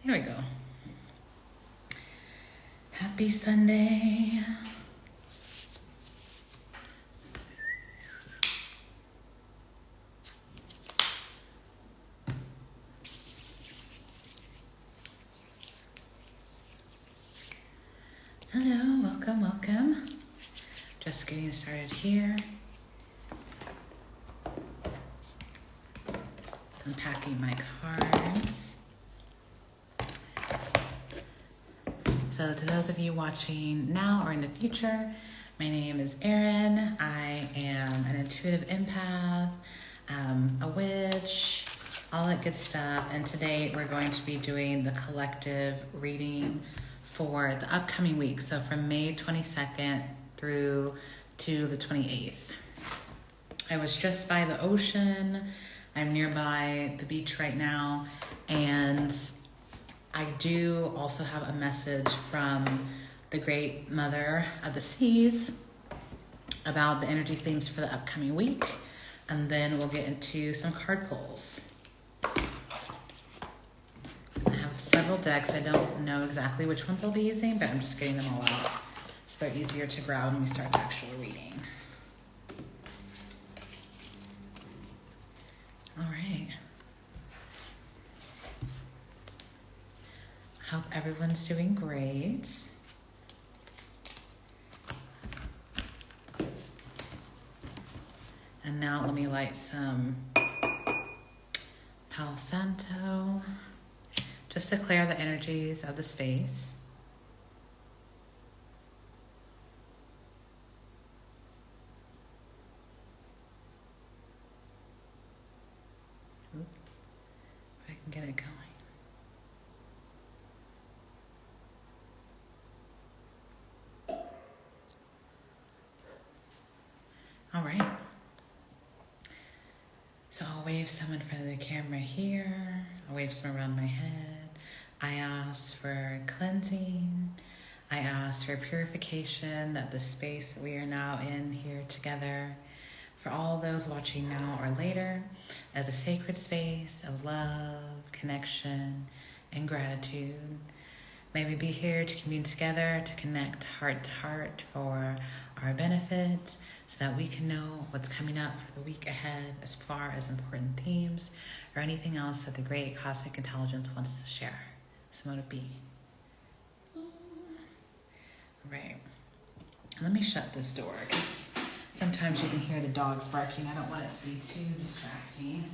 There we go. Happy Sunday. Hello, welcome. Just getting started here. Unpacking my cards. So to those of you watching now or in the future, my name is Erin. I am an intuitive empath, a witch, all that good stuff. And today we're going to be doing the collective reading for the upcoming week. So from May 22nd through to the 28th. I was just by the ocean. I'm nearby the beach right now. And I do also have a message from the Great Mother of the Seas about the energy themes for the upcoming week. And then we'll get into some card pulls. I have several decks. I don't know exactly which ones I'll be using, but I'm just getting them all out so they're easier to grab when we start the actual reading. All right. Hope everyone's doing great. And now let me light some Palo Santo just to clear the energies of the space. If I can get it going. All right. So I'll wave some in front of the camera here. I'll wave some around my head. I ask for cleansing. I ask for purification of the space that we are now in here together. For all those watching now or later, as a sacred space of love, connection, and gratitude. May we be here to commune together, to connect heart to heart for our benefit, so that we can know what's coming up for the week ahead as far as important themes or anything else that the great cosmic intelligence wants to share. So let it be. All right. Let me shut this door because sometimes you can hear the dogs barking. I don't want it to be too distracting.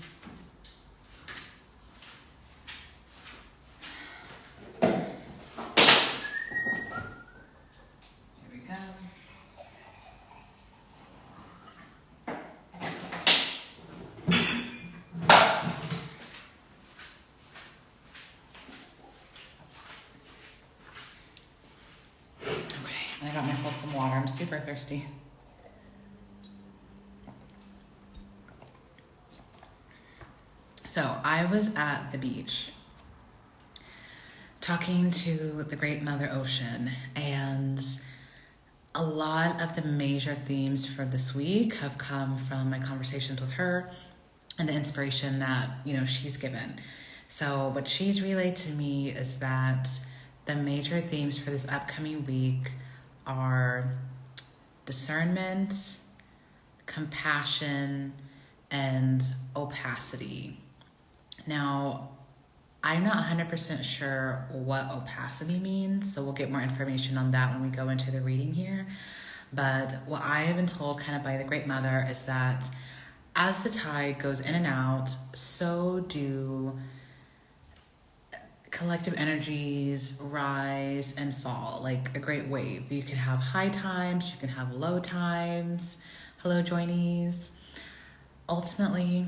I got myself some water. I'm super thirsty. So I was at the beach talking to the Great Mother Ocean, and a lot of the major themes for this week have come from my conversations with her and the inspiration that, she's given. So what she's relayed to me is that the major themes for this upcoming week are discernment, compassion, and opacity. Now, I'm not 100% sure what opacity means, so we'll get more information on that when we go into the reading here. But what I have been told kind of by the Great Mother is that as the tide goes in and out, so do collective energies rise and fall like a great wave. You can have high times, you can have low times. Hello, joinees. Ultimately,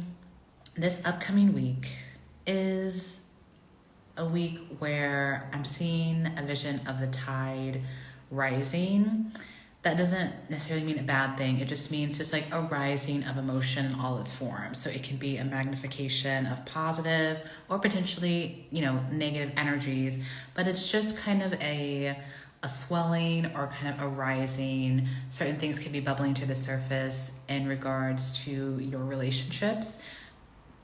this upcoming week is a week where I'm seeing a vision of the tide rising. That doesn't necessarily mean a bad thing. It just means just like a rising of emotion in all its forms. So it can be a magnification of positive or potentially, negative energies, but it's just kind of a swelling or kind of a rising. Certain things can be bubbling to the surface in regards to your relationships.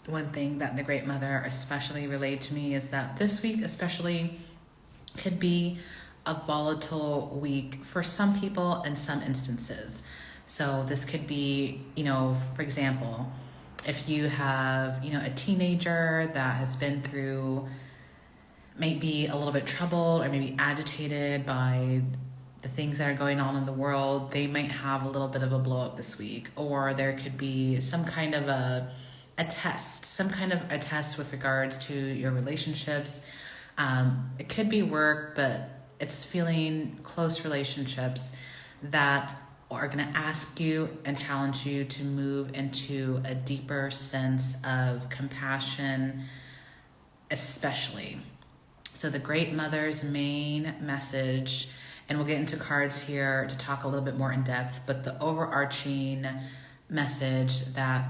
one thing that the Great Mother especially relayed to me is that this week especially could be a volatile week for some people in some instances. So this could be, for example, if you have, a teenager that has been through maybe a little bit troubled or maybe agitated by the things that are going on in the world, they might have a little bit of a blow up this week. Or there could be some kind of a test with regards to your relationships. It could be work, but it's feeling close relationships that are going to ask you and challenge you to move into a deeper sense of compassion, especially. So the Great Mother's main message, and we'll get into cards here to talk a little bit more in depth, but the overarching message that,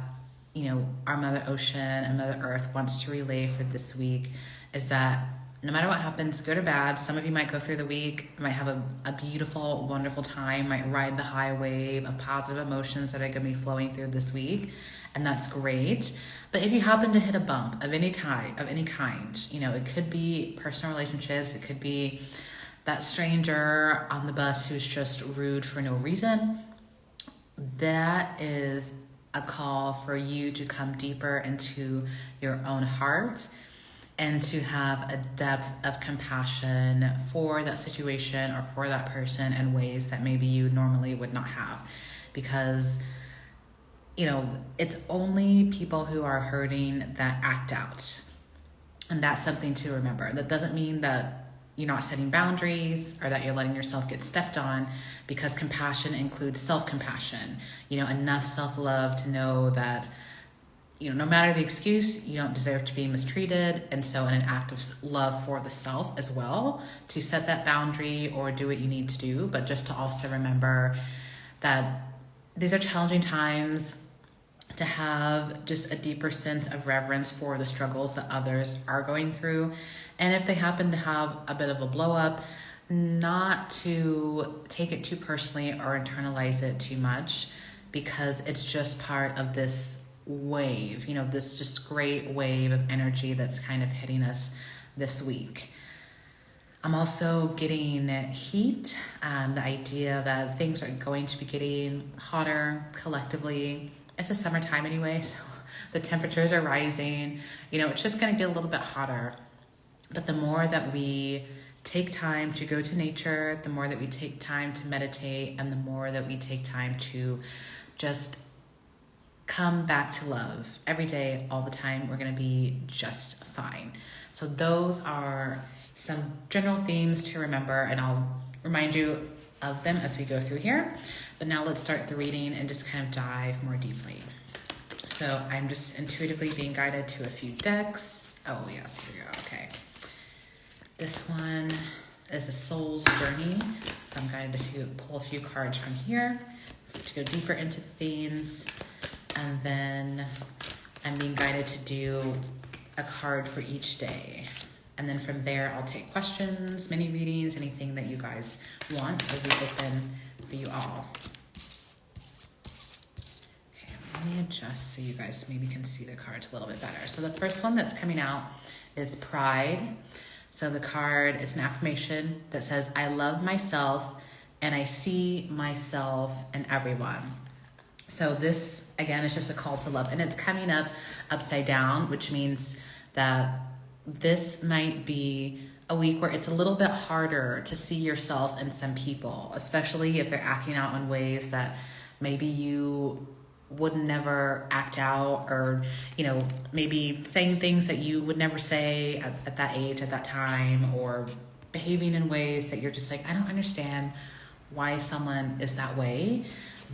our Mother Ocean and Mother Earth wants to relay for this week is that no matter what happens, good or bad, some of you might go through the week, might have a beautiful, wonderful time, might ride the high wave of positive emotions that are going to be flowing through this week, and that's great. But if you happen to hit a bump of any type, of any kind, it could be personal relationships, it could be that stranger on the bus who's just rude for no reason, that is a call for you to come deeper into your own heart and to have a depth of compassion for that situation or for that person in ways that maybe you normally would not have. Because, it's only people who are hurting that act out. And that's something to remember. That doesn't mean that you're not setting boundaries or that you're letting yourself get stepped on, because compassion includes self-compassion. Enough self-love to know that no matter the excuse, you don't deserve to be mistreated. And so in an act of love for the self as well, to set that boundary or do what you need to do, but just to also remember that these are challenging times, to have just a deeper sense of reverence for the struggles that others are going through. And if they happen to have a bit of a blow up, not to take it too personally or internalize it too much, because it's just part of this wave, this just great wave of energy that's kind of hitting us this week. I'm also getting heat, the idea that things are going to be getting hotter collectively. It's the summertime anyway, so the temperatures are rising. It's just going to get a little bit hotter. But the more that we take time to go to nature, the more that we take time to meditate, and the more that we take time to just come back to love every day, all the time, we're going to be just fine. So those are some general themes to remember, and I'll remind you of them as we go through here. But now let's start the reading and just kind of dive more deeply. So I'm just intuitively being guided to a few decks. Oh yes, here we go. Okay. This one is a soul's journey. So I'm guided to pull a few cards from here to go deeper into the themes. And then I'm being guided to do a card for each day. And then from there, I'll take questions, mini readings, anything that you guys want. I'll be open for you all. Okay, let me adjust so you guys maybe can see the cards a little bit better. So the first one that's coming out is Pride. So the card is an affirmation that says, I love myself and I see myself in everyone. So this, again, is just a call to love. And it's coming up upside down, which means that this might be a week where it's a little bit harder to see yourself in some people, especially if they're acting out in ways that maybe you would never act out, or, maybe saying things that you would never say at that age, at that time, or behaving in ways that you're just like, I don't understand why someone is that way.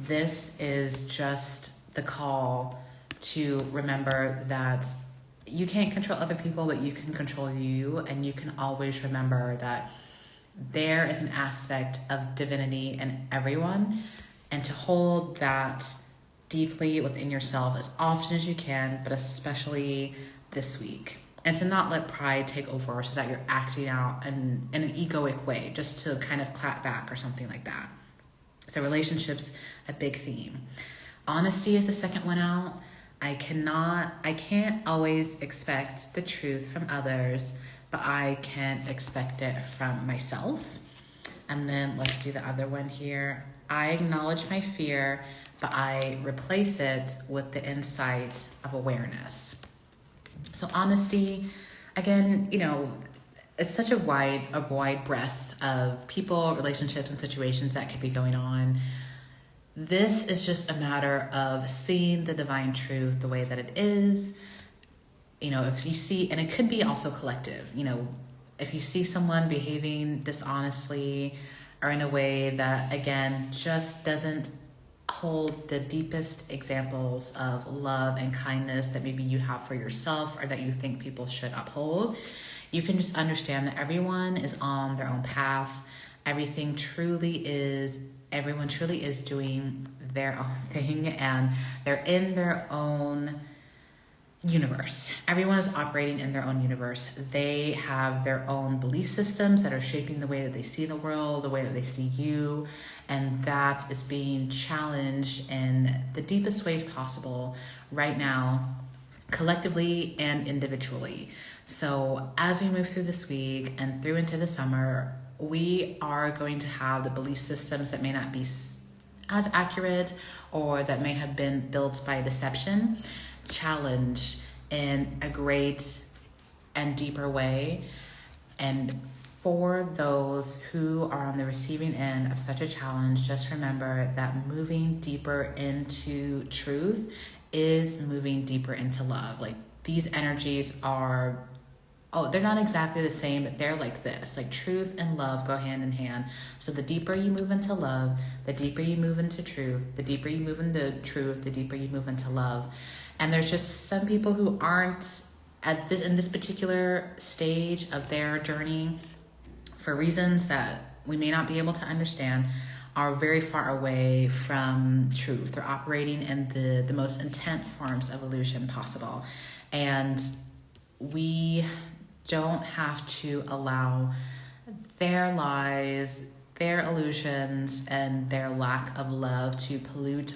This is just the call to remember that you can't control other people, but you can control you. And you can always remember that there is an aspect of divinity in everyone, and to hold that deeply within yourself as often as you can, but especially this week. And to not let pride take over so that you're acting out in an egoic way, just to kind of clap back or something like that. So relationships, a big theme. Honesty is the second one out. I can't always expect the truth from others, but I can expect it from myself. And then let's do the other one here. I acknowledge my fear, but I replace it with the insight of awareness. So honesty, again, it's such a wide breadth of people, relationships, and situations that could be going on. This is just a matter of seeing the divine truth the way that it is. If you see, and it could be also collective, if you see someone behaving dishonestly or in a way that, again, just doesn't hold the deepest examples of love and kindness that maybe you have for yourself or that you think people should uphold, you can just understand that everyone is on their own path. Everyone truly is doing their own thing, and they're in their own universe. Everyone is operating in their own universe. They have their own belief systems that are shaping the way that they see the world, the way that they see you, and that is being challenged in the deepest ways possible right now, collectively and individually. So as we move through this week and through into the summer, we are going to have the belief systems that may not be as accurate or that may have been built by deception challenged in a great and deeper way. And for those who are on the receiving end of such a challenge, just remember that moving deeper into truth is moving deeper into love. Like, these energies are, they're not exactly the same, but they're like this. Like, truth and love go hand in hand. So the deeper you move into love, the deeper you move into truth, the deeper you move into truth, the deeper you move into love. And there's just some people who aren't in this particular stage of their journey, for reasons that we may not be able to understand, are very far away from truth. They're operating in the most intense forms of illusion possible. And we don't have to allow their lies, their illusions, and their lack of love to pollute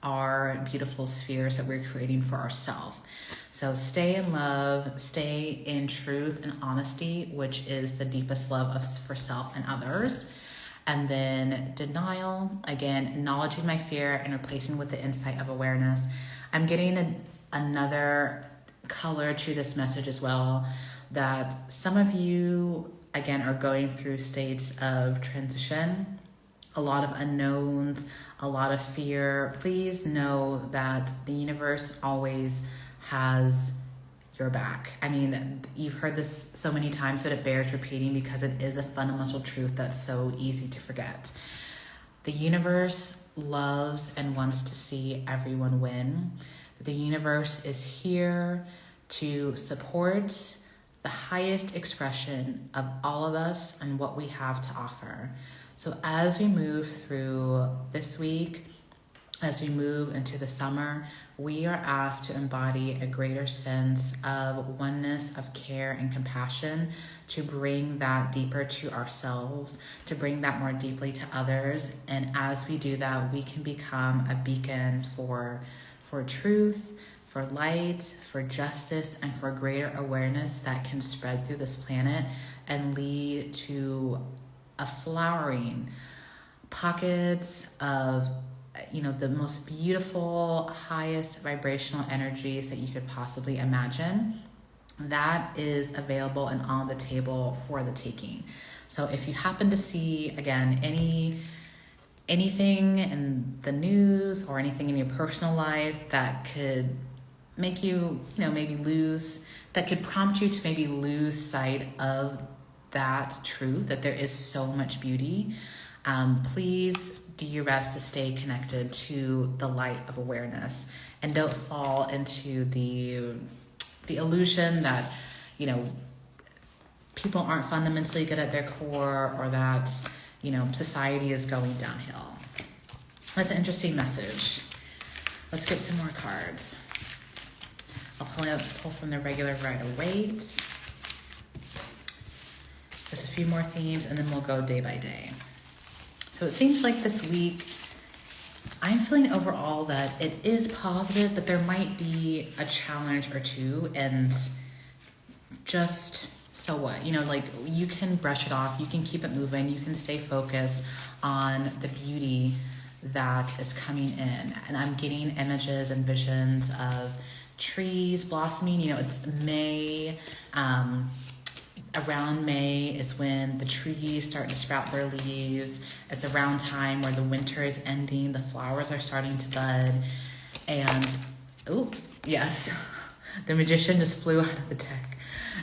our beautiful spheres that we're creating for ourselves. So stay in love, stay in truth and honesty, which is the deepest love for self and others. And then denial, again, acknowledging my fear and replacing with the insight of awareness. I'm getting another color to this message as well, that some of you, again, are going through states of transition, a lot of unknowns, a lot of fear. Please know that the universe always has your back. I mean, you've heard this so many times, but it bears repeating because it is a fundamental truth that's so easy to forget. The universe loves and wants to see everyone win. The universe is here to support the highest expression of all of us and what we have to offer. So as we move through this week, as we move into the summer, we are asked to embody a greater sense of oneness, of care and compassion, to bring that deeper to ourselves, to bring that more deeply to others. And as we do that, we can become a beacon for truth, for light, for justice, and for greater awareness that can spread through this planet and lead to a flowering pockets of the most beautiful, highest vibrational energies that you could possibly imagine. That is available and on the table for the taking. So if you happen to see, again, anything in the news or anything in your personal life that could make you, that could prompt you to maybe lose sight of that truth, that there is so much beauty, please do your best to stay connected to the light of awareness, and don't fall into the illusion that people aren't fundamentally good at their core, or that society is going downhill. That's an interesting message. Let's get some more cards. I'll pull from the regular Rider-Waite. Just a few more themes, and then we'll go day by day. So it seems like this week I'm feeling overall that it is positive, but there might be a challenge or two, and just so what? You know, like you can brush it off, you can keep it moving, you can stay focused on the beauty that is coming in. And I'm getting images and visions of trees blossoming. You know, it's May. Around May is when the trees start to sprout their leaves. It's around time where the winter is ending, the flowers are starting to bud. And, oh, yes, the magician just flew out of the deck.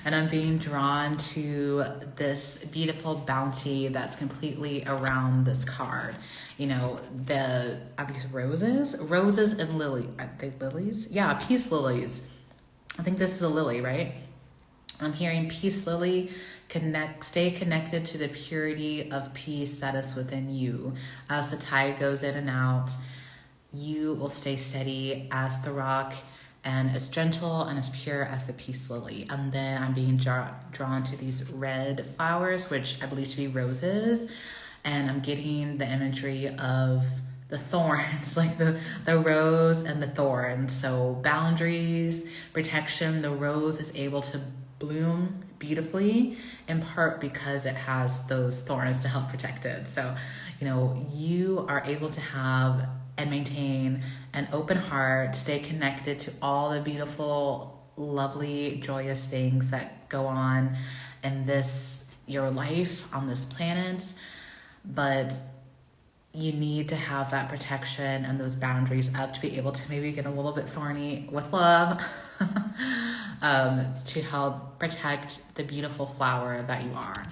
And I'm being drawn to this beautiful bounty that's completely around this card. You know, are these roses? Roses and lily. Are they lilies? Yeah, peace lilies. I think this is a lily, right? I'm hearing peace lily, stay connected to the purity of peace that is within you. As the tide goes in and out, you will stay steady as the rock and as gentle and as pure as the peace lily. And then I'm being drawn to these red flowers, which I believe to be roses. And I'm getting the imagery of the thorns, like the rose and the thorns. So boundaries, protection. The rose is able to bloom beautifully, in part because it has those thorns to help protect it. So, you know, you are able to have and maintain an open heart, stay connected to all the beautiful, lovely, joyous things that go on in your life on this planet. But you need to have that protection and those boundaries up to be able to maybe get a little bit thorny with love to help protect the beautiful flower that you are.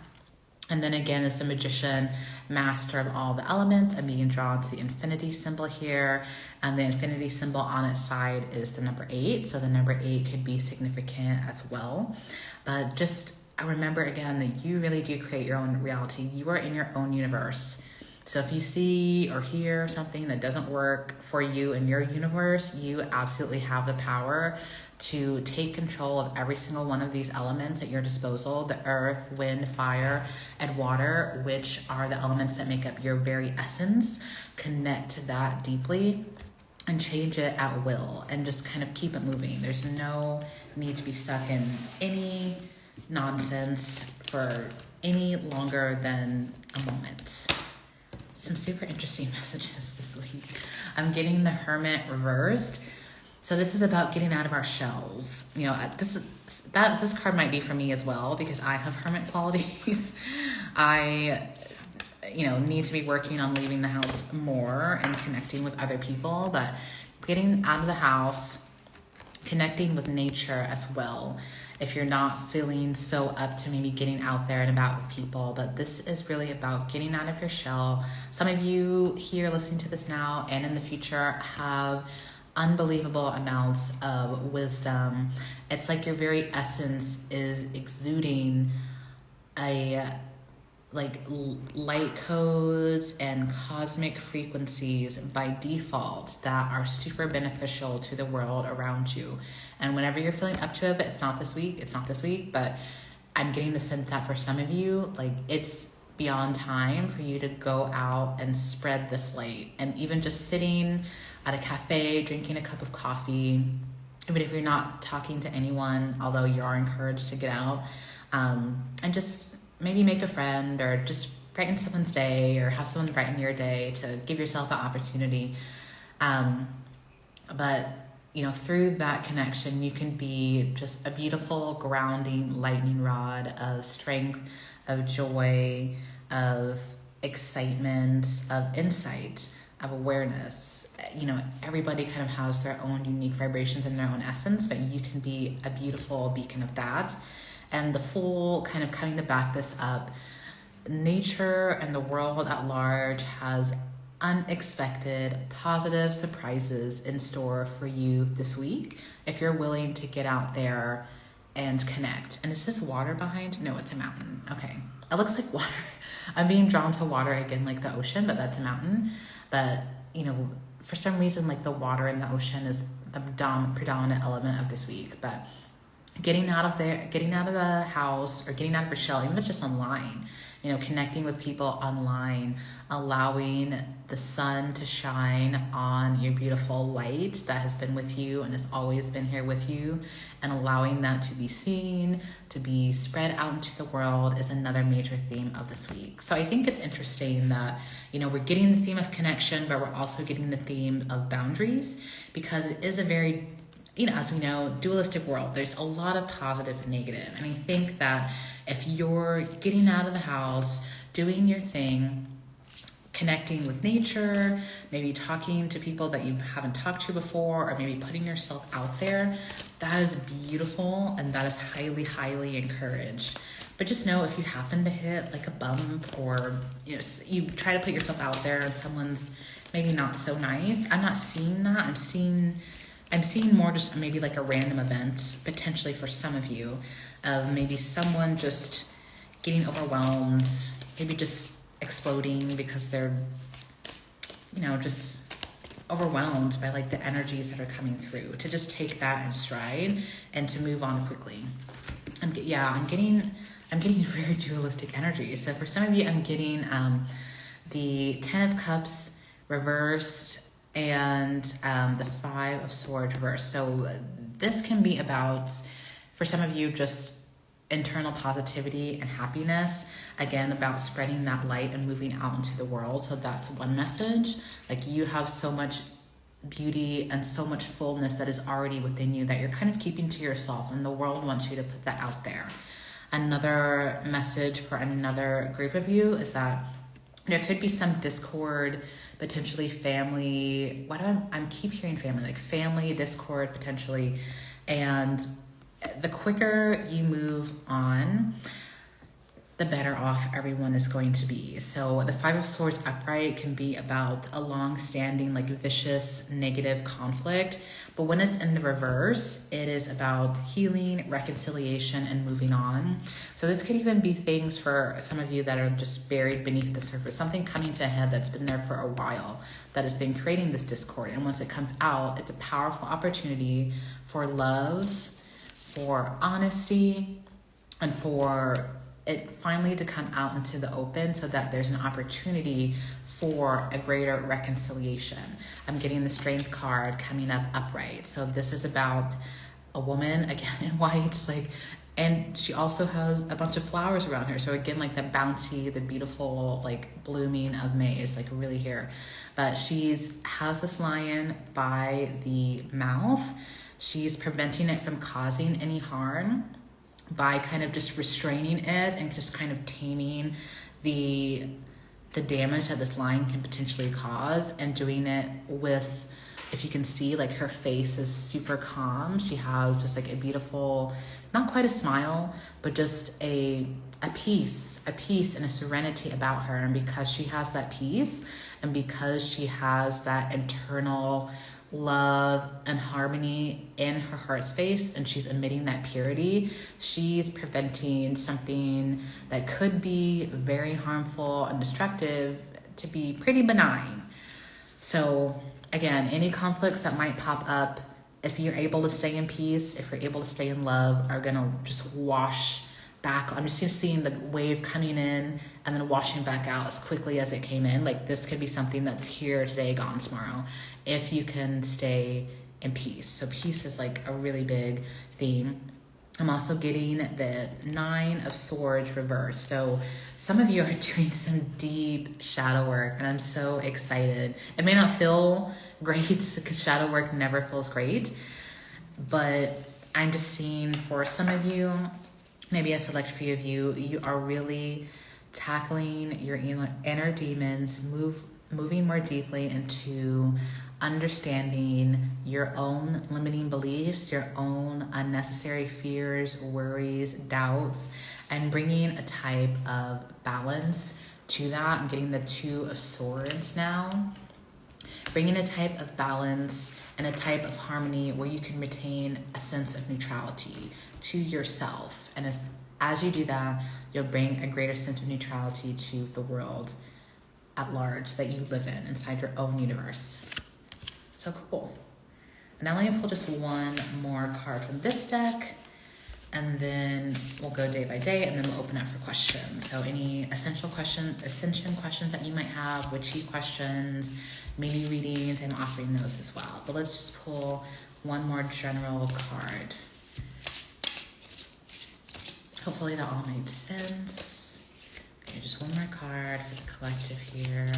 And then again, as a magician, master of all the elements, I'm being drawn to the infinity symbol here. And the infinity symbol on its side is the number 8. So the number 8 could be significant as well. But just remember again that you really do create your own reality. You are in your own universe. So if you see or hear something that doesn't work for you in your universe, you absolutely have the power to take control of every single one of these elements at your disposal: the earth, wind, fire, and water, which are the elements that make up your very essence. Connect to that deeply and change it at will and just kind of keep it moving. There's no need to be stuck in any nonsense for any longer than a moment. Some super interesting messages this week. I'm getting the Hermit reversed. So this is about getting out of our shells. You know, this card might be for me as well because I have hermit qualities. I, need to be working on leaving the house more and connecting with other people, but getting out of the house, connecting with nature as well. If you're not feeling so up to maybe getting out there and about with people, but this is really about getting out of your shell. Some of you here listening to this now and in the future have unbelievable amounts of wisdom. It's like your very essence is exuding light codes and cosmic frequencies by default that are super beneficial to the world around you. And whenever you're feeling up to it, it's not this week, but I'm getting the sense that for some of you, it's beyond time for you to go out and spread this light. And even just sitting at a cafe, drinking a cup of coffee, even if you're not talking to anyone, although you are encouraged to get out, and just maybe make a friend or just brighten someone's day or have someone brighten your day to give yourself an opportunity. But through that connection, you can be just a beautiful grounding lightning rod of strength, of joy, of excitement, of insight, of awareness. Everybody kind of has their own unique vibrations and their own essence, but you can be a beautiful beacon of that. And the full kind of coming to back this up, nature and the world at large has unexpected positive surprises in store for you this week if you're willing to get out there and connect. And is this water behind? No, it's a mountain. Okay. It looks like water. I'm being drawn to water again, like the ocean, but that's a mountain. But, for some reason, the water in the ocean is the predominant element of this week. But getting out of there, getting out of the house, or getting out of your shell, even if it's just online, you know, connecting with people online, allowing the sun to shine on your beautiful light that has been with you and has always been here with you, and allowing that to be seen, to be spread out into the world is another major theme of this week. So I think it's interesting that, you know, we're getting the theme of connection, but we're also getting the theme of boundaries, because it is a very, you know, as we know, dualistic world. There's a lot of positive and negative. And I think that if you're getting out of the house, doing your thing, connecting with nature, maybe talking to people that you haven't talked to before, or maybe putting yourself out there, that is beautiful and that is highly, highly encouraged. But just know, if you happen to hit like a bump, or you know, you try to put yourself out there and someone's maybe not so nice, I'm not seeing that. I'm seeing more just maybe like a random event, potentially for some of you, of maybe someone just getting overwhelmed, maybe just exploding because they're, you know, just overwhelmed by like the energies that are coming through, to just take that in stride and to move on quickly. I'm getting very dualistic energy. So for some of you, I'm getting the 10 of Cups reversed and the 5 of Swords reversed. So this can be about, for some of you, just internal positivity and happiness, again, about spreading that light and moving out into the world. So that's one message. Like, you have so much beauty and so much fullness that is already within you that you're kind of keeping to yourself, and the world wants you to put that out there. Another message for another group of you is that there could be some discord, potentially family. I'm keep hearing family, like family discord potentially. And the quicker you move on, the better off everyone is going to be. So the 5 of Swords upright can be about a long-standing, like vicious, negative conflict. But when it's in the reverse, it is about healing, reconciliation, and moving on. So this could even be things for some of you that are just buried beneath the surface, something coming to a head that's been there for a while, that has been creating this discord. And once it comes out, it's a powerful opportunity for love, for honesty, and for it finally to come out into the open, so that there's an opportunity for a greater reconciliation. I'm getting the Strength card coming up upright. So this is about a woman, again, in white, like, and she also has a bunch of flowers around her. So again, like the bounty, the beautiful, like blooming of May is like really here. But has this lion by the mouth. She's preventing it from causing any harm by kind of just restraining it and just kind of taming the damage that this lion can potentially cause, and doing it with, if you can see, like her face is super calm. She has just like a beautiful, not quite a smile, but just a peace and a serenity about her. And because she has that peace, and because she has that internal love and harmony in her heart space, and she's emitting that purity, she's preventing something that could be very harmful and destructive to be pretty benign. So again, any conflicts that might pop up, if you're able to stay in peace, if you're able to stay in love, are gonna just wash back. I'm just seeing the wave coming in and then washing back out as quickly as it came in. Like, this could be something that's here today, gone tomorrow, if you can stay in peace. So peace is like a really big theme. I'm also getting the 9 of Swords reversed. So some of you are doing some deep shadow work, and I'm so excited. It may not feel great, because shadow work never feels great, but I'm just seeing for some of you, maybe a select few of you, you are really tackling your inner demons, moving more deeply into understanding your own limiting beliefs, your own unnecessary fears, worries, doubts, and bringing a type of balance to that. I'm getting the 2 of Swords now. Bringing a type of balance and a type of harmony where you can retain a sense of neutrality to yourself. And as you do that, you'll bring a greater sense of neutrality to the world at large that you live in, inside your own universe. So cool. And now let me pull just one more card from this deck. and then we'll go day by day, and then we'll open up for questions. So any ascension questions that you might have, witchy questions, mini readings, I'm offering those as well. But let's just pull one more general card. Hopefully that all made sense. Okay, just one more card for the collective here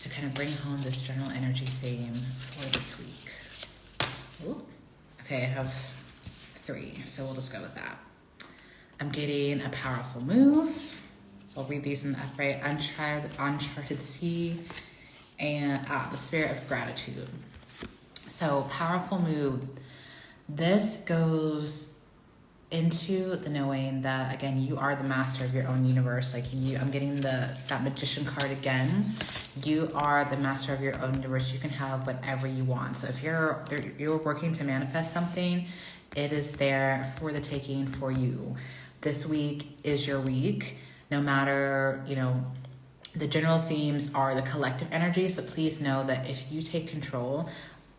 to kind of bring home this general energy theme for this week. Ooh. Okay, I have 3, so we'll just go with that. I'm getting a powerful move. So I'll read these in the upright, uncharted sea, and the spirit of gratitude. So powerful move. This goes into the knowing that, again, you are the master of your own universe. Like I'm getting that magician card again. You are the master of your own universe. You can have whatever you want. So if you're working to manifest something, it is there for the taking for you. This week is your week. No matter, the general themes are the collective energies, but please know that if you take control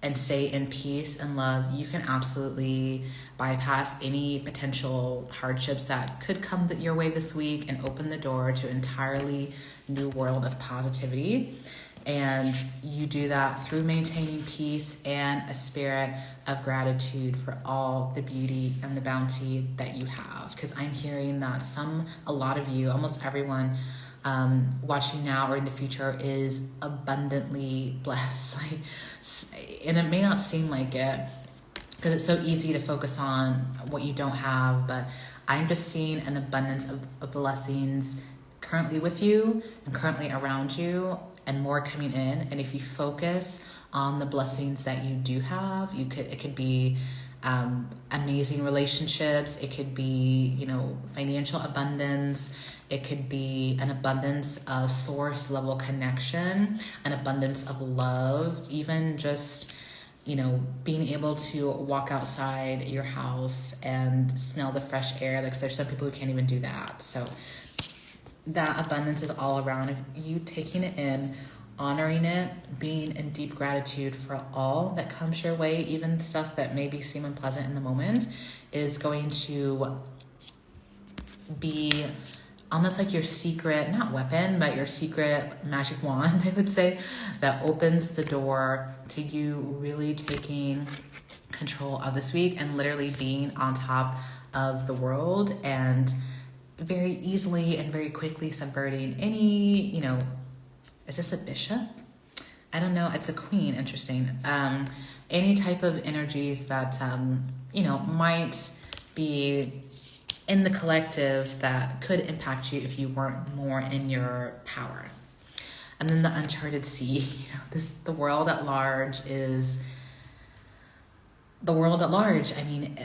and stay in peace and love, you can absolutely bypass any potential hardships that could come your way this week and open the door to an entirely new world of positivity. And you do that through maintaining peace and a spirit of gratitude for all the beauty and the bounty that you have. Because I'm hearing that a lot of you, almost everyone watching now or in the future is abundantly blessed. And it may not seem like it because it's so easy to focus on what you don't have, but I'm just seeing an abundance of blessings currently with you and currently around you, and more coming in. And if you focus on the blessings that you do have, it could be amazing relationships, it could be, financial abundance, it could be an abundance of source level connection, an abundance of love, even just, being able to walk outside your house and smell the fresh air. Like there's some people who can't even do that. So that abundance is all around. If you taking it in, honoring it, being in deep gratitude for all that comes your way, even stuff that maybe seem unpleasant in the moment, is going to be almost like your secret, not weapon, but your secret magic wand, I would say, that opens the door to you really taking control of this week and literally being on top of the world and very easily and very quickly subverting any, is this a bishop? I don't know. It's a queen. Interesting. Any type of energies that, might be in the collective that could impact you if you weren't more in your power. And then the uncharted sea, the world at large. I mean,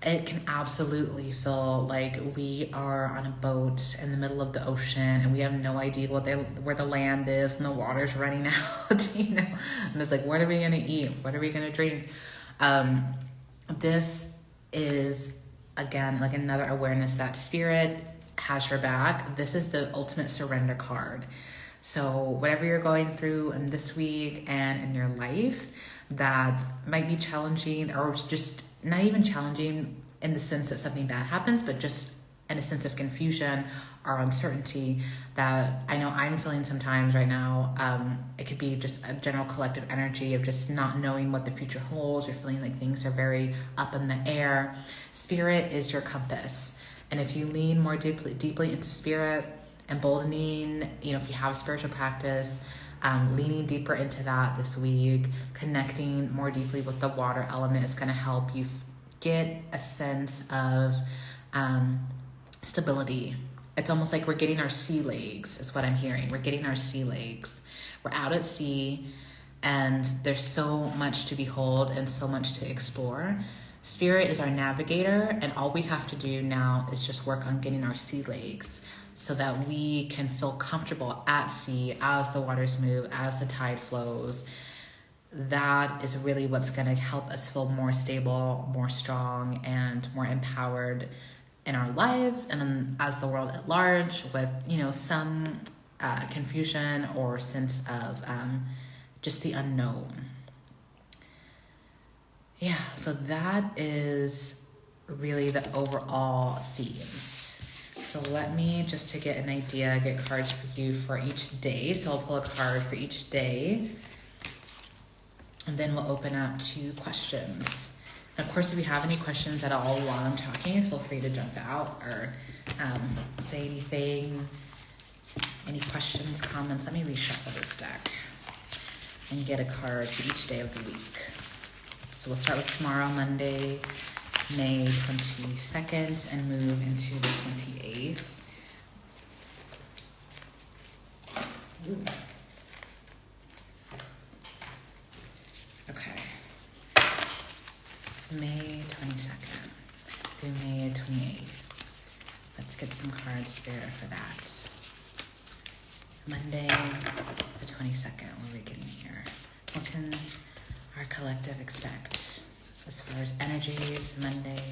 it can absolutely feel like we are on a boat in the middle of the ocean and we have no idea where the land is and the water's running out, and it's like, what are we going to eat? What are we going to drink? This is, again, like another awareness that spirit has your back. This is the ultimate surrender card. So whatever you're going through in this week and in your life that might be challenging, or just not even challenging in the sense that something bad happens, but just in a sense of confusion or uncertainty that I know I'm feeling sometimes right now. It could be just a general collective energy of just not knowing what the future holds, or feeling like things are very up in the air. Spirit is your compass. And if you lean more deeply into spirit, emboldening, if you have a spiritual practice, leaning deeper into that this week, connecting more deeply with the water element is going to help you get a sense of stability. It's almost like we're getting our sea legs, is what I'm hearing. We're getting our sea legs. We're out at sea, and there's so much to behold and so much to explore. Spirit is our navigator, and all we have to do now is just work on getting our sea legs so that we can feel comfortable at sea as the waters move, as the tide flows. That is really what's going to help us feel more stable, more strong, and more empowered in our lives and as the world at large, with some confusion or sense of just the unknown. Yeah, so that is really the overall themes. So let me, just to get an idea, get cards for you for each day. So I'll pull a card for each day. And then we'll open up to questions. And of course, if you have any questions at all while I'm talking, feel free to jump out or say anything. Any questions, comments? Let me reshuffle this deck and get a card for each day of the week. So we'll start with tomorrow, Monday, May 22nd, and move into the 28th. Ooh. Okay. May 22nd through May 28th. Let's get some cards, Spirit, for that. Monday, the 22nd, what are we getting here? What can our collective expect as far as energies? Monday,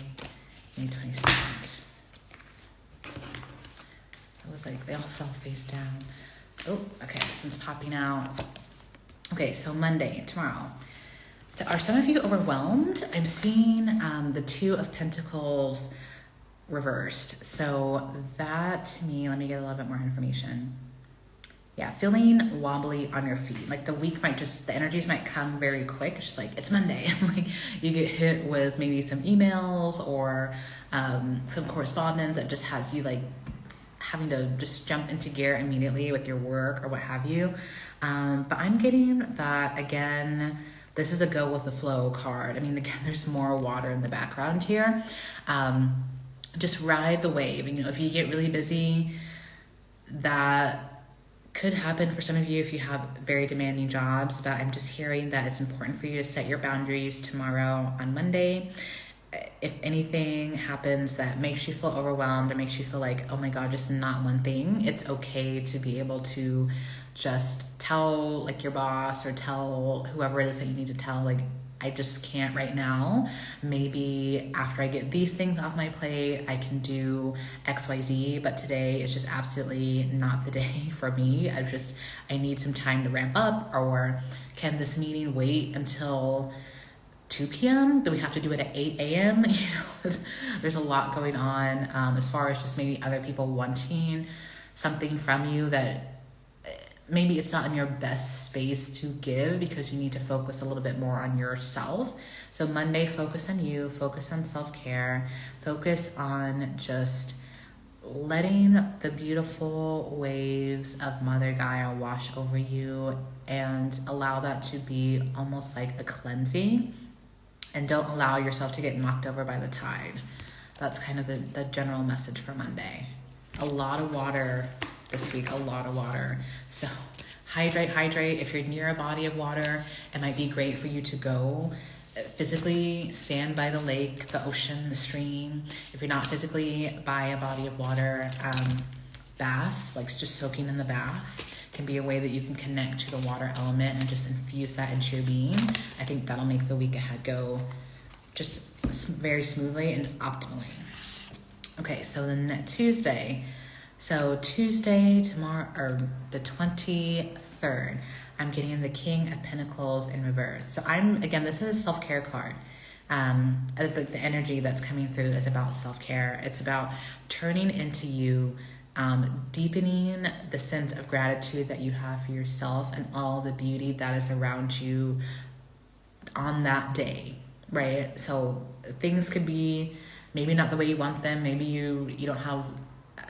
May 22nd. It was like they all fell face down. Oh, okay, this one's popping out. Okay, so Monday, tomorrow. So are some of you overwhelmed? I'm seeing the Two of Pentacles reversed. So that, to me, let me get a little bit more information. Yeah, feeling wobbly on your feet. Like the week might just, the energies might come very quick. It's just like, it's Monday. Like you get hit with maybe some emails or some correspondence that just has you like having to just jump into gear immediately with your work or what have you. But I'm getting that, again, this is a go with the flow card. I mean, again, there's more water in the background here. Just ride the wave. You know, if you get really busy, that could happen for some of you if you have very demanding jobs, but I'm just hearing that it's important for you to set your boundaries tomorrow on Monday. If anything happens that makes you feel overwhelmed or makes you feel like, oh my God, just not one thing, it's okay to be able to just tell like your boss or tell whoever it is that you need to tell, like, I just can't right now. Maybe after I get these things off my plate, I can do XYZ, but today is just absolutely not the day for me. I need some time to ramp up, or can this meeting wait until 2 p.m.? Do we have to do it at 8 a.m.? You know, there's a lot going on as far as just maybe other people wanting something from you that maybe it's not in your best space to give because you need to focus a little bit more on yourself. So Monday, focus on you, focus on self-care, focus on just letting the beautiful waves of Mother Gaia wash over you and allow that to be almost like a cleansing, and don't allow yourself to get knocked over by the tide. That's kind of the general message for Monday. A lot of water this week, a lot of water. So hydrate. If you're near a body of water, it might be great for you to go physically stand by the lake, the ocean, the stream. If you're not physically by a body of water, baths, like just soaking in the bath, can be a way that you can connect to the water element and just infuse that into your being. I think that'll make the week ahead go just very smoothly and optimally. Okay, so then Tuesday, tomorrow, or the 23rd, I'm getting the King of Pentacles in reverse. So this is a self-care card. The energy that's coming through is about self-care. It's about turning into you, deepening the sense of gratitude that you have for yourself and all the beauty that is around you on that day, right? So things could be maybe not the way you want them. Maybe you don't have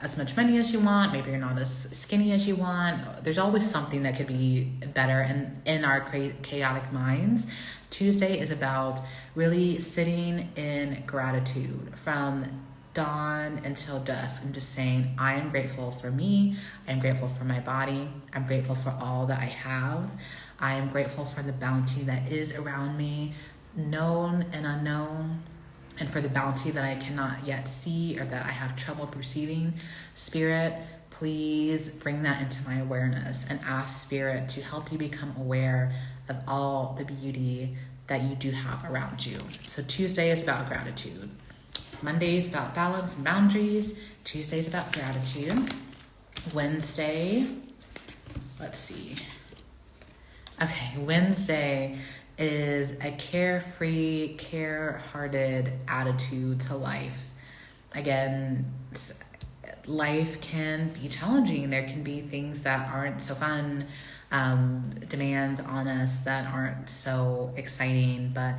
as much money as you want. Maybe you're not as skinny as you want. There's always something that could be better in our chaotic minds. Tuesday is about really sitting in gratitude from dawn until dusk and just saying, I am grateful for me. I'm grateful for my body. I'm grateful for all that I have. I am grateful for the bounty that is around me, known and unknown, and for the bounty that I cannot yet see or that I have trouble perceiving. Spirit, please bring that into my awareness and ask Spirit to help you become aware of all the beauty that you do have around you. So Tuesday is about gratitude. Monday is about balance and boundaries. Tuesday is about gratitude. Wednesday, let's see. Okay, Wednesday is a carefree, care-hearted attitude to life. Again, life can be challenging. There can be things that aren't so fun, demands on us that aren't so exciting. But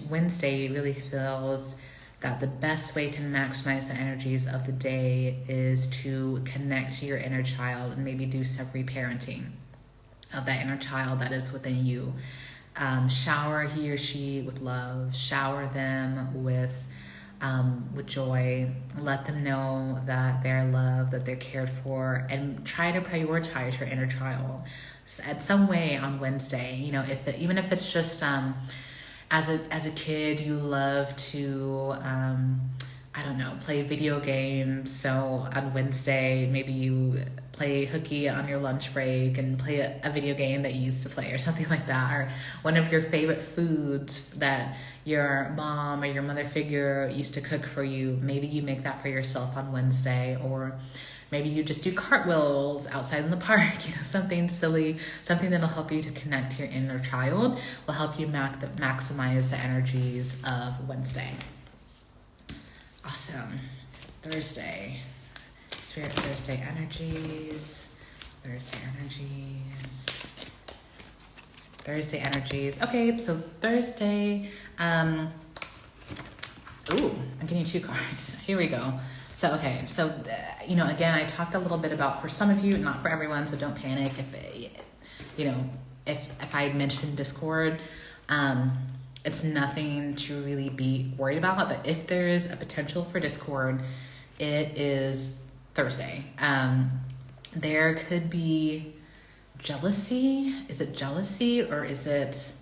Wednesday really feels that the best way to maximize the energies of the day is to connect to your inner child and maybe do some reparenting of that inner child that is within you. Shower he or she with love, shower them with joy, let them know that they're loved, that they're cared for, and try to prioritize your inner child at some way on Wednesday. You know, even if it's just as a kid, you love to I don't know, play video games. So on Wednesday, maybe you play hooky on your lunch break and play a video game that you used to play or something like that. Or one of your favorite foods that your mom or your mother figure used to cook for you. Maybe you make that for yourself on Wednesday. Or maybe you just do cartwheels outside in the park, you know, something silly, something that'll help you to connect to your inner child, will help you maximize the energies of Wednesday. Awesome. Thursday. Spirit Thursday energies. Thursday energies. Okay, so Thursday. I'm getting 2 cards. Here we go. So, okay. So, again, I talked a little bit about, for some of you, not for everyone, so don't panic if I mentioned Discord. It's nothing to really be worried about, but if there's a potential for Discord, it is Thursday. There could be jealousy. Is it jealousy or is it...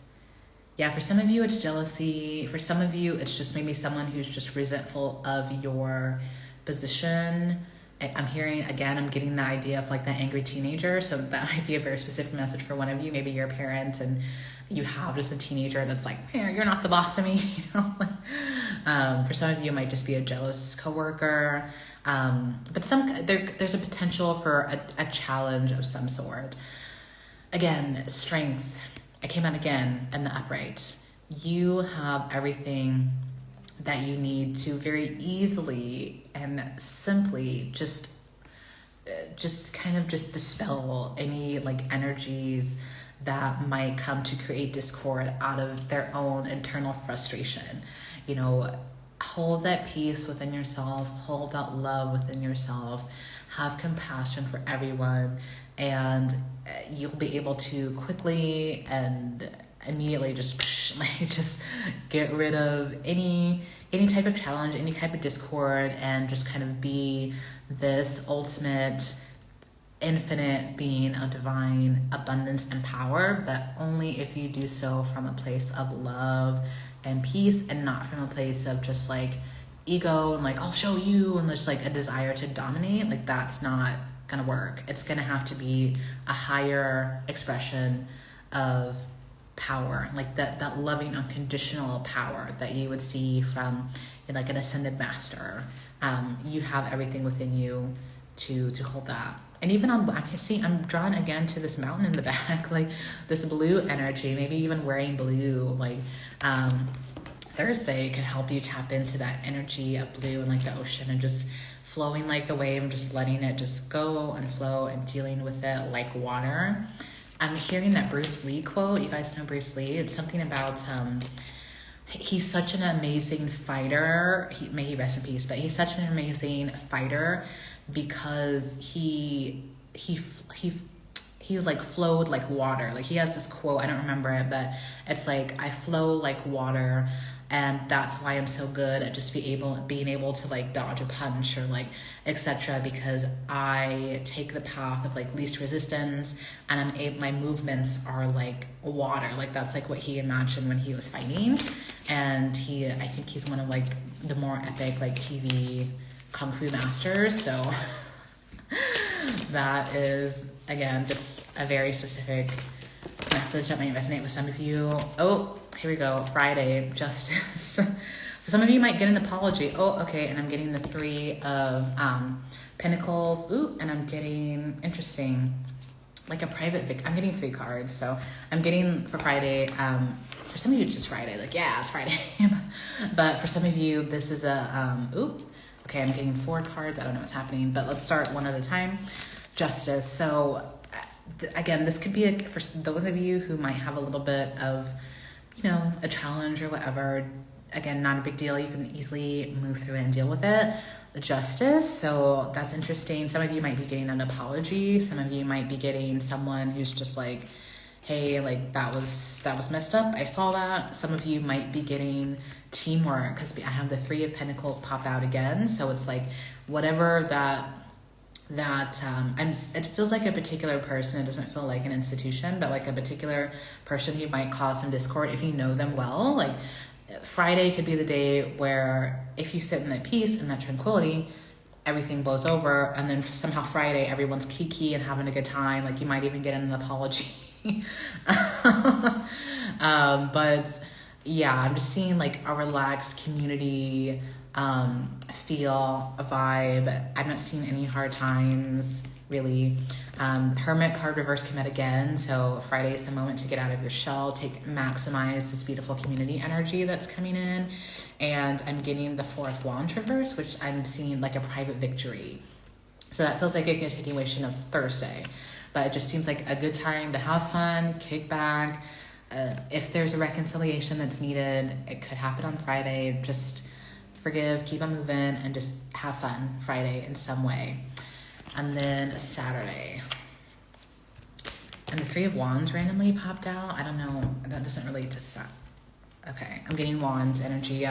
Yeah, for some of you, it's jealousy. For some of you, it's just maybe someone who's just resentful of your position. I'm getting the idea of like the angry teenager. So that might be a very specific message for one of you. Maybe you're a parent and you have just a teenager that's like, hey, you're not the boss of me. For some of you, it might just be a jealous coworker. But there's a potential for a challenge of some sort. Again, strength. I came out again in the upright. You have everything that you need to very easily and simply just kind of just dispel any like energies that might come to create discord out of their own internal frustration. Hold that peace within yourself, hold that love within yourself, have compassion for everyone, and you'll be able to quickly and immediately just get rid of any type of challenge, any type of discord, and just kind of be this ultimate infinite being of divine abundance and power, but only if you do so from a place of love and peace, and not from a place of just like ego and like I'll show you and there's like a desire to dominate. Like that's not gonna work. It's gonna have to be a higher expression of power, like that loving unconditional power that you would see from like an ascended master. You have everything within you to hold that. And even I'm drawn again to this mountain in the back, like this blue energy, maybe even wearing blue, like Thursday can help you tap into that energy of blue and like the ocean and just flowing like the wave and just letting it just go and flow and dealing with it like water. I'm hearing that Bruce Lee quote. You guys know Bruce Lee. It's something about he's such an amazing fighter. May he rest in peace, but he's such an amazing fighter because he was like flowed like water. Like he has this quote, I don't remember it, but it's like, I flow like water, and that's why I'm so good at just being able to like dodge a punch or like etc., because I take the path of like least resistance, and my movements are like water. Like that's like what he imagined when he was fighting. And I think he's one of like the more epic like TV kung fu masters. So that is again just a very specific message that might resonate with some of you. Oh, here we go. Friday, justice. So some of you might get an apology. Oh, okay. And I'm getting the 3 of Pentacles. Ooh, and I'm getting, interesting, like a private I'm getting 3 cards. So I'm getting for Friday, for some of you it's just Friday, like, yeah, it's Friday. But for some of you, this is okay, I'm getting 4 cards. I don't know what's happening, but let's start one at a time. Justice. So again, this could be for those of you who might have a little bit of, a challenge or whatever. Again, not a big deal. You can easily move through it and deal with it. Justice. So that's interesting. Some of you might be getting an apology. Some of you might be getting someone who's just like, hey, like that was messed up. I saw that. Some of you might be getting teamwork, because I have the 3 of Pentacles pop out again. So it's like whatever it feels like a particular person. It doesn't feel like an institution, but like a particular person who might cause some discord if you know them well. Like Friday could be the day where if you sit in that peace and that tranquility, everything blows over, and then somehow Friday everyone's kiki and having a good time. Like you might even get an apology. But yeah, I'm just seeing like a relaxed community feel, a vibe. I'm not seeing any hard times really. Hermit card reverse came out again, so Friday is the moment to get out of your shell, maximize this beautiful community energy that's coming in. And I'm getting the 4 of Wands reverse, which I'm seeing like a private victory. So that feels like a continuation of Thursday, but it just seems like a good time to have fun, kick back. If there's a reconciliation that's needed, it could happen on Friday. Just forgive, keep on moving, and just have fun Friday in some way. And then Saturday. And the 3 of Wands randomly popped out. I don't know. That doesn't relate to Saturday. Okay, I'm getting Wands energy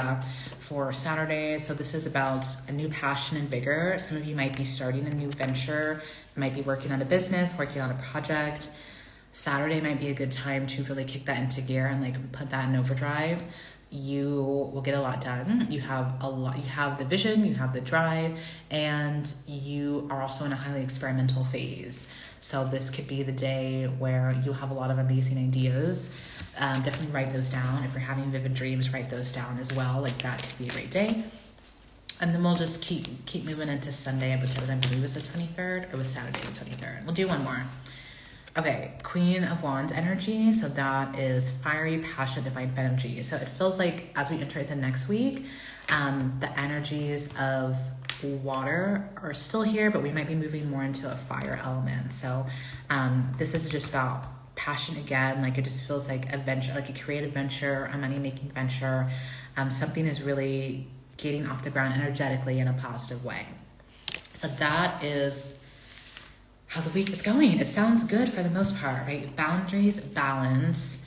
for Saturday. So this is about a new passion and vigor. Some of you might be starting a new venture, might be working on a business, working on a project. Saturday might be a good time to really kick that into gear and like put that in overdrive. You will get a lot done. You have the vision, you have the drive, and you are also in a highly experimental phase. So this could be the day where you have a lot of amazing ideas. Definitely write those down. If you're having vivid dreams, write those down as well. Like that could be a great day. And then we'll just keep moving into Sunday, which I believe was the 23rd, or was Saturday the 23rd. We'll do one more. Okay, Queen of Wands energy. So that is fiery, passion, divine energy. So it feels like as we enter the next week, the energies of water are still here, but we might be moving more into a fire element. So this is just about passion again. Like it just feels like a venture, like a creative venture, a money-making venture. Something is really getting off the ground energetically in a positive way. So that is how the week is going. It sounds good for the most part, right? Boundaries, balance,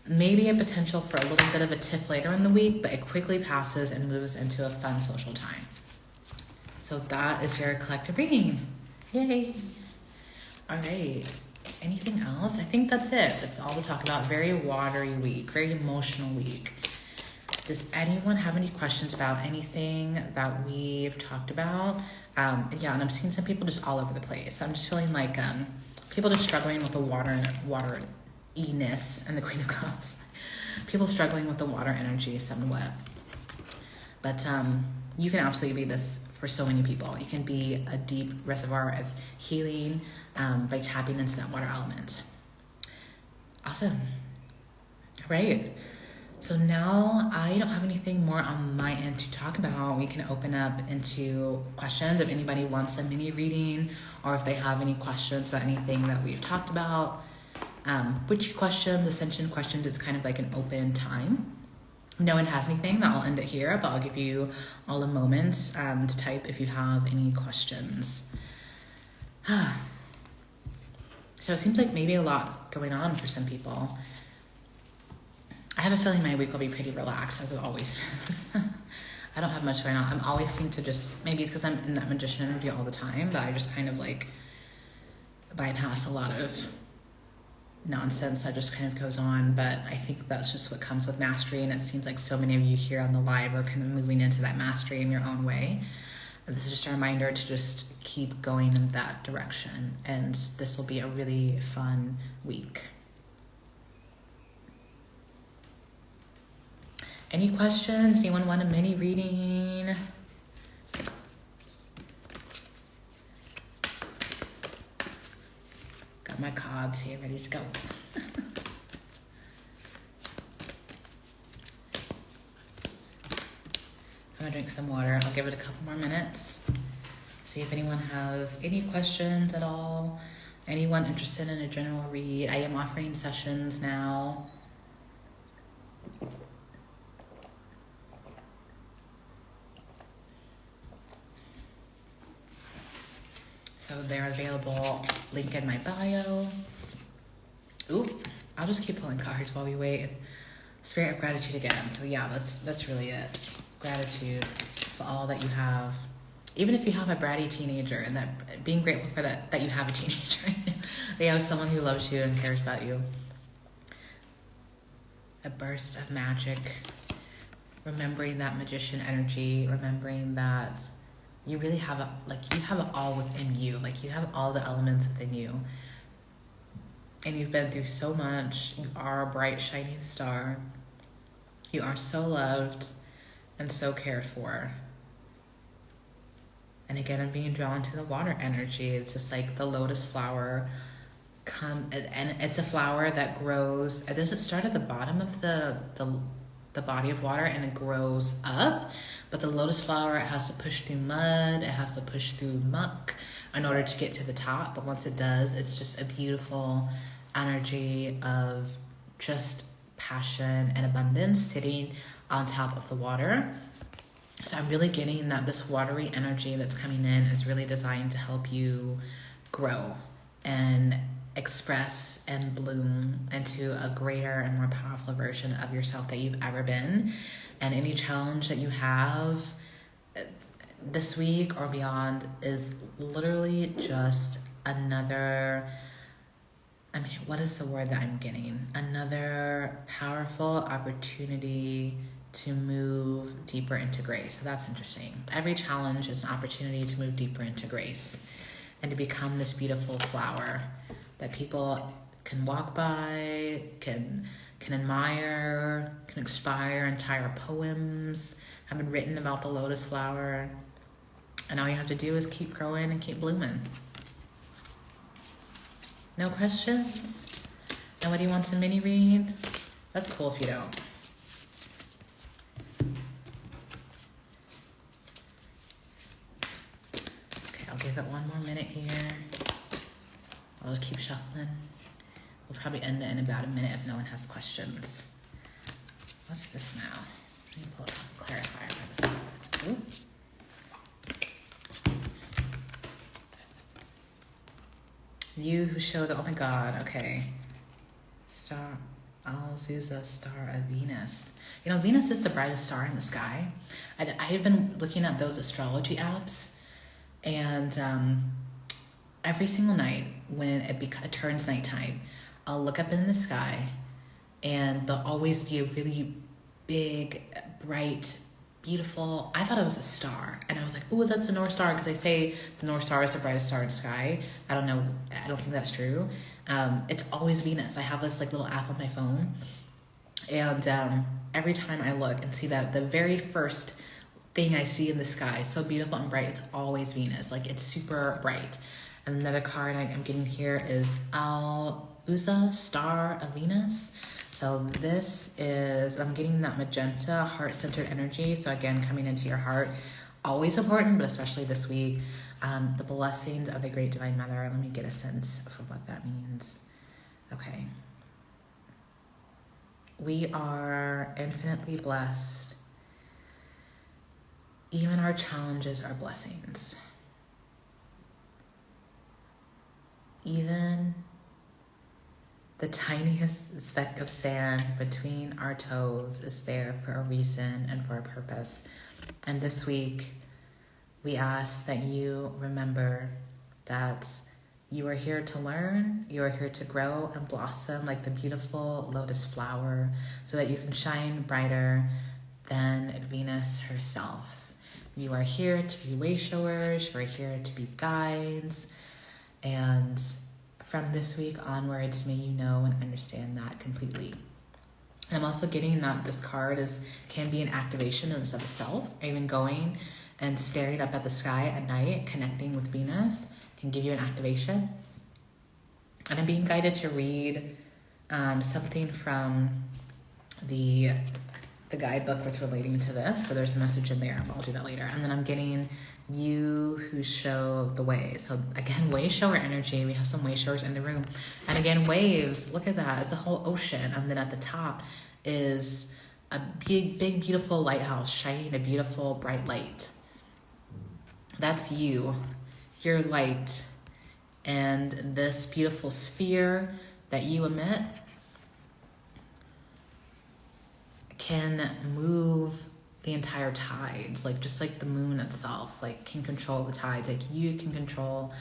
maybe a potential for a little bit of a tiff later in the week, but it quickly passes and moves into a fun social time. So that is your collective reading. Yay. All right. Anything else? I think that's it. That's all to talk about. Very watery week, very emotional week. Does anyone have any questions about anything that we've talked about? Yeah, and I'm seeing some people just all over the place. I'm just feeling like people just struggling with the water-iness and the Queen of Cups. People struggling with the water energy somewhat. But you can absolutely be this for so many people. You can be a deep reservoir of healing by tapping into that water element. Awesome. All right. So now I don't have anything more on my end to talk about. We can open up into questions if anybody wants a mini reading, or if they have any questions about anything that we've talked about. Witchy questions, ascension questions, it's kind of like an open time. No one has anything, I'll end it here, but I'll give you all a moment to type if you have any questions. So it seems like maybe a lot going on for some people. I have a feeling my week will be pretty relaxed, as it always is. I don't have much going on. I'm always seem to just, maybe it's because I'm in that magician energy all the time, but I just kind of like bypass a lot of nonsense that just kind of goes on. But I think that's just what comes with mastery, and it seems like so many of you here on the live are kind of moving into that mastery in your own way. And this is just a reminder to just keep going in that direction, and this will be a really fun week. Any questions? Anyone want a mini reading? Got got my cards here ready to go. I'm gonna drink some water. I'll give it a couple more minutes. See if anyone has any questions at all. Anyone interested in a general read? I am offering sessions now. So they're available, link in my bio. Ooh, I'll just keep pulling cards while we wait. Spirit of gratitude again. So yeah, that's really it. Gratitude for all that you have. Even if you have a bratty teenager, and that being grateful for that you have a teenager. They have someone who loves you and cares about you. A burst of magic. Remembering that magician energy, remembering that you really have you have it all within you. Like you have all the elements within you. And you've been through so much. You are a bright, shining star. You are so loved and so cared for. And again, I'm being drawn to the water energy. It's just like the lotus flower and it's a flower that grows. Does it start at the bottom of the body of water and it grows up? But the lotus flower, it has to push through mud, it has to push through muck in order to get to the top. But once it does, it's just a beautiful energy of just passion and abundance sitting on top of the water. So I'm really getting that this watery energy that's coming in is really designed to help you grow and express and bloom into a greater and more powerful version of yourself that you've ever been. And any challenge that you have this week or beyond is literally just another, what is the word that I'm getting? Another powerful opportunity to move deeper into grace. So that's interesting. Every challenge is an opportunity to move deeper into grace and to become this beautiful flower that people can walk by, can admire, can inspire. Entire poems have been written about the lotus flower. And all you have to do is keep growing and keep blooming. No questions? Nobody wants a mini read? That's cool if you don't. I'll give it one more minute here. I'll just keep shuffling. We'll probably end it in about a minute if no one has questions. What's this now? Let me pull a clarifier for this. Ooh. You who show the, oh my God, okay. Star, Azusa, star of Venus. You know, Venus is the brightest star in the sky. I have been looking at those astrology apps. And every single night when it turns nighttime, I'll look up in the sky and there'll always be a really big, bright, beautiful, I thought it was a star. And I was like, oh, that's the North Star, because they say the North Star is the brightest star in the sky. I don't know. I don't think that's true. It's always Venus. I have this like little app on my phone. And every time I look and see that the very first thing I see in the sky, so beautiful and bright, it's always Venus. Like it's super bright. And another card I'm getting here is Al-Uza, star of Venus. So this is, I'm getting that magenta, heart-centered energy. So again, coming into your heart, always important, but especially this week. The blessings of the Great Divine Mother. Let me get a sense for what that means. Okay. We are infinitely blessed. Even our challenges are blessings. Even the tiniest speck of sand between our toes is there for a reason and for a purpose. And this week, we ask that you remember that you are here to learn, you are here to grow and blossom like the beautiful lotus flower so that you can shine brighter than Venus herself. You are here to be way showers, you are here to be guides, and from this week onwards, may you know and understand that completely. I'm also getting that this card can be an activation in itself. Even going and staring up at the sky at night, connecting with Venus, can give you an activation. And I'm being guided to read something from the guidebook with relating to this. So there's a message in there. I'll do that later. And then I'm getting you who show the way. So again, wave shower energy. We have some wave showers in the room. And again, waves, look at that. It's a whole ocean. And then at the top is a big, beautiful lighthouse shining a beautiful, bright light. That's you, your light, and this beautiful sphere that you emit can move the entire tides, like just like the moon itself, like can control the tides. Like you can control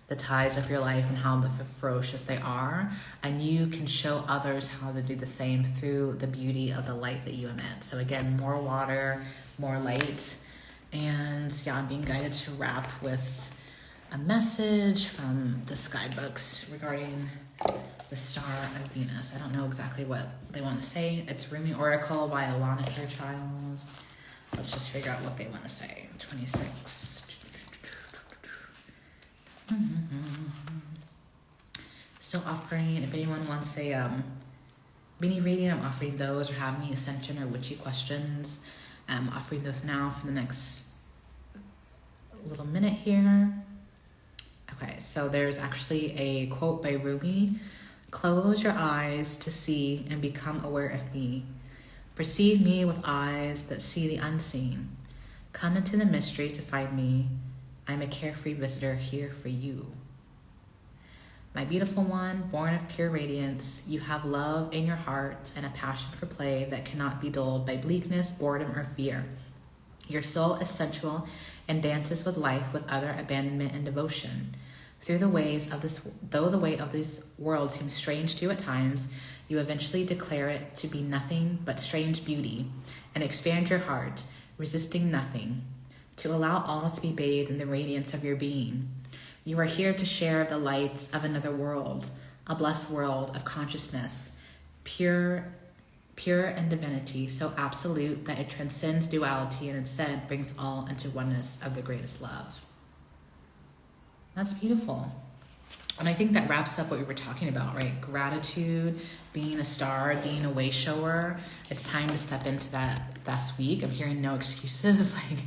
the tides of your life and how ferocious they are, and you can show others how to do the same through the beauty of the light that you emit. So again, more water, more light, and yeah, I'm being guided to wrap with a message from the skybooks regarding the star of Venus. I don't know exactly what they want to say. It's Rumi Oracle by Alana Fairchild. Let's just figure out what they want to say. 26. Still offering, if anyone wants a mini reading, I'm offering those, or have any ascension or witchy questions. I'm offering those now for the next little minute here. Okay, so there's actually a quote by Rumi. Close your eyes to see and become aware of me. Perceive me with eyes that see the unseen. Come into the mystery to find me. I'm a carefree visitor here for you. My beautiful one, born of pure radiance, you have love in your heart and a passion for play that cannot be dulled by bleakness, boredom, or fear. Your soul is sensual and dances with life with utter abandonment and devotion. Though the way of this world seems strange to you at times, you eventually declare it to be nothing but strange beauty and expand your heart, resisting nothing, to allow all to be bathed in the radiance of your being. You are here to share the lights of another world, a blessed world of consciousness, pure and divinity, so absolute that it transcends duality and instead brings all into oneness of the greatest love. That's beautiful. And I think that wraps up what we were talking about, right? Gratitude, being a star, being a way shower. It's time to step into that this week. I'm hearing no excuses. Like,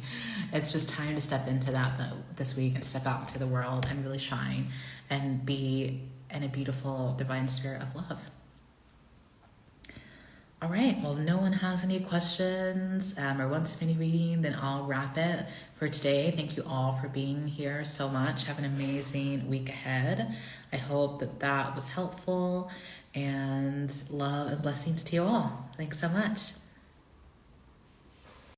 it's just time to step into that this week and step out into the world and really shine and be in a beautiful divine spirit of love. All right, well, if no one has any questions or wants any reading, then I'll wrap it for today. Thank you all for being here so much. Have an amazing week ahead. I hope that was helpful, and love and blessings to you all. Thanks so much.